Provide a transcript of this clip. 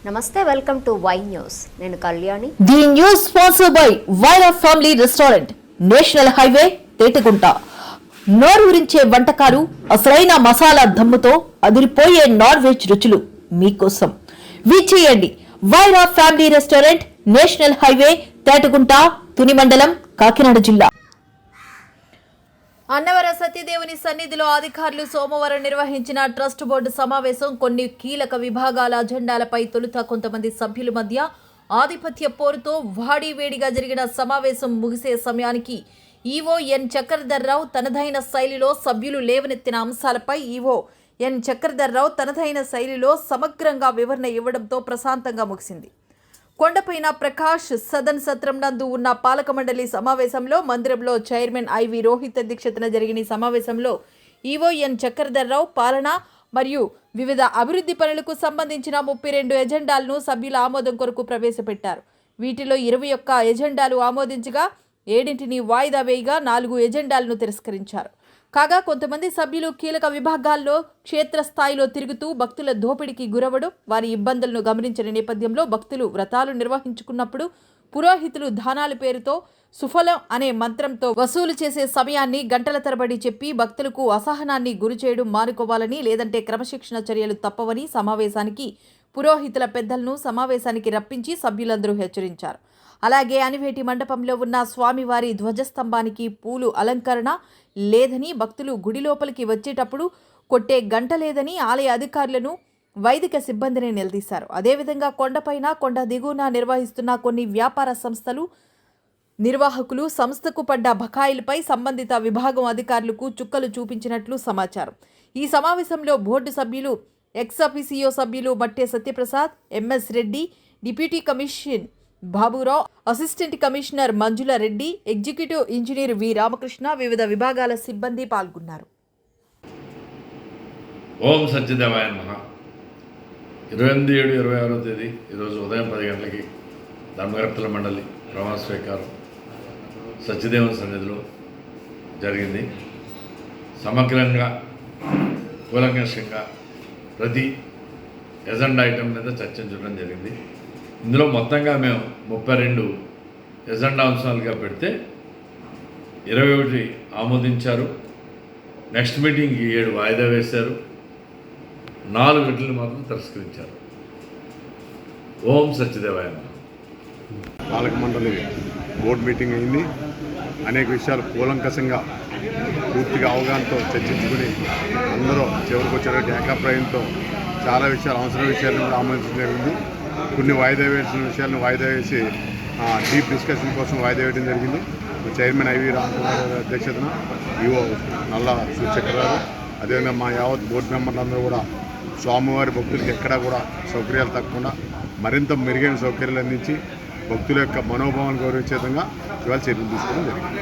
నమస్తే, welcome to Y news. నేను Kalyani. The news sponsored by Vaira family restaurant, national highway, Tetagunta. నోరూరించే వంటకాలు, అసలైన మసాలా దమ్ముతో అదిరిపోయే నాన్ వెజ్ రుచులు మీకోసం. విచ్చేయండి Vaira family restaurant, national highway, Tetagunta, Tuni మండలం, కాకినాడ జిల్లా. అన్నవర సత్యదేవుని సన్నిధిలో అధికారులు సోమవారం నిర్వహించిన ట్రస్ట్ బోర్డు సమావేశం కొన్ని కీలక విభాగాల అజెండాలపై తొలుత కొంతమంది సభ్యుల మధ్య ఆధిపత్య పోరుతో వాడివేడిగా జరిగిన సమావేశం ముగిసే సమయానికి ఈవో ఎన్ చక్రధర్రావు తనదైన శైలిలో సభ్యులు లేవనెత్తిన అంశాలపై ఈవో ఎన్ చక్రధర్రావు తనదైన శైలిలో సమగ్రంగా వివరణ ఇవ్వడంతో ప్రశాంతంగా ముగిసింది. కొండపైన ప్రకాష్ సదన్ సత్రం నందు ఉన్న పాలక మండలి సమావేశంలో మందిరంలో చైర్మన్ ఐవి రోహిత్ అధ్యక్షతన జరిగిన ఈ సమావేశంలో ఈవో ఎన్ చక్రధర్రావు పాలన మరియు వివిధ అభివృద్ధి పనులకు సంబంధించిన 32 ఎజెండాలను సభ్యుల ఆమోదం కొరకు ప్రవేశపెట్టారు. వీటిలో 21 ఎజెండాలు ఆమోదించగా 7 వాయిదా వేయగా 4 ఎజెండాలను తిరస్కరించారు. కాగా కొంతమంది సభ్యులు కీలక విభాగాల్లో క్షేత్రస్థాయిలో తిరుగుతూ భక్తుల దోపిడీకి గురవడం, వారి ఇబ్బందులను గమనించిన నేపథ్యంలో భక్తులు వ్రతాలు నిర్వహించుకున్నప్పుడు పురోహితులు దానాల పేరుతో సుఫలం అనే మంత్రంతో వసూలు చేసే సమయాన్ని గంటల తరబడి చెప్పి భక్తులకు అసహనాన్ని గురి చేయడం మానుకోవాలని, లేదంటే క్రమశిక్షణ చర్యలు తప్పవని సమావేశానికి పురోహితుల పెద్దలను సమావేశానికి రప్పించి సభ్యులందరూ హెచ్చరించారు. అలాగే అనివేటి మండపంలో ఉన్న స్వామివారి ధ్వజస్తంభానికి పూలు అలంకరణ లేదని, భక్తులు గుడి లోపలికి వచ్చేటప్పుడు కొట్టే గంట లేదని ఆలయ అధికారులను, వైదిక సిబ్బందిని నిలదీశారు. అదేవిధంగా కొండపైన, కొండ దిగువన నిర్వహిస్తున్న కొన్ని వ్యాపార సంస్థలు నిర్వాహకులు సంస్థకు పడ్డ బకాయిలపై సంబంధిత విభాగం అధికారులకు చుక్కలు చూపించినట్లు సమాచారం. ఈ సమావేశంలో బోర్డు సభ్యులు, ఎక్స్ అఫీసియో సభ్యులు Matte Satyaprasad, MS Reddy, deputy commission Baburao, assistant commissioner Manjula Reddy, executive engineer V Ramakrishna, వివిధ విభాగాల సిబ్బంది పాల్గొన్నారు. ఓం సత్యదేవాయ నమః. 28/7/26వ తేదీ ఈరోజు ఉదయం 10 గంటలకి ధర్మకర్తల మండలి ప్రమాణ స్వీకారం సత్యదేవుని సన్నిధిలో జరిగింది. సమగ్రంగా కూలంకషంగా ప్రతి ఎజెండా ఐటెం మీద చర్చించడం జరిగింది. ఇందులో మొత్తంగా మేము 32 ఎజెండా అంశాలుగా పెడితే 21 ఆమోదించారు. నెక్స్ట్ మీటింగ్కి 7 వాయిదా వేశారు. 4 గంటలు మాత్రం తిరస్కరించారు. ఓం సత్యదేవాయ. పాలక మండలి బోర్డు మీటింగ్ అయింది. అనేక విషయాలు కూలంకషంగా పూర్తిగా అవగాహనతో చర్చించుకుని అందరూ చివరికి వచ్చేటువంటి ఏకాభిప్రాయంతో చాలా విషయాలు, అవసరమైన విషయాలను కూడా ఆమోదించడం జరిగింది. కొన్ని వాయిదా వేసిన విషయాలను వాయిదా వేసి డీప్ డిస్కషన్ కోసం వాయిదా వేయడం జరిగింది. చైర్మన్ ఐవి రామకుమార్ అధ్యక్షతన ఈవో నల్ల చక్రరావు, అదేవిధంగా మా యావత్ బోర్డు మెంబర్లందరూ కూడా స్వామివారి భక్తులకి ఎక్కడా కూడా సౌకర్యాలు తగ్గకుండా మరింత మెరుగైన సౌకర్యాలు అందించి భక్తుల యొక్క మనోభావాన్ని గౌరవించే విధంగా ఇవాళ చర్యలు తీసుకోవడం జరిగింది.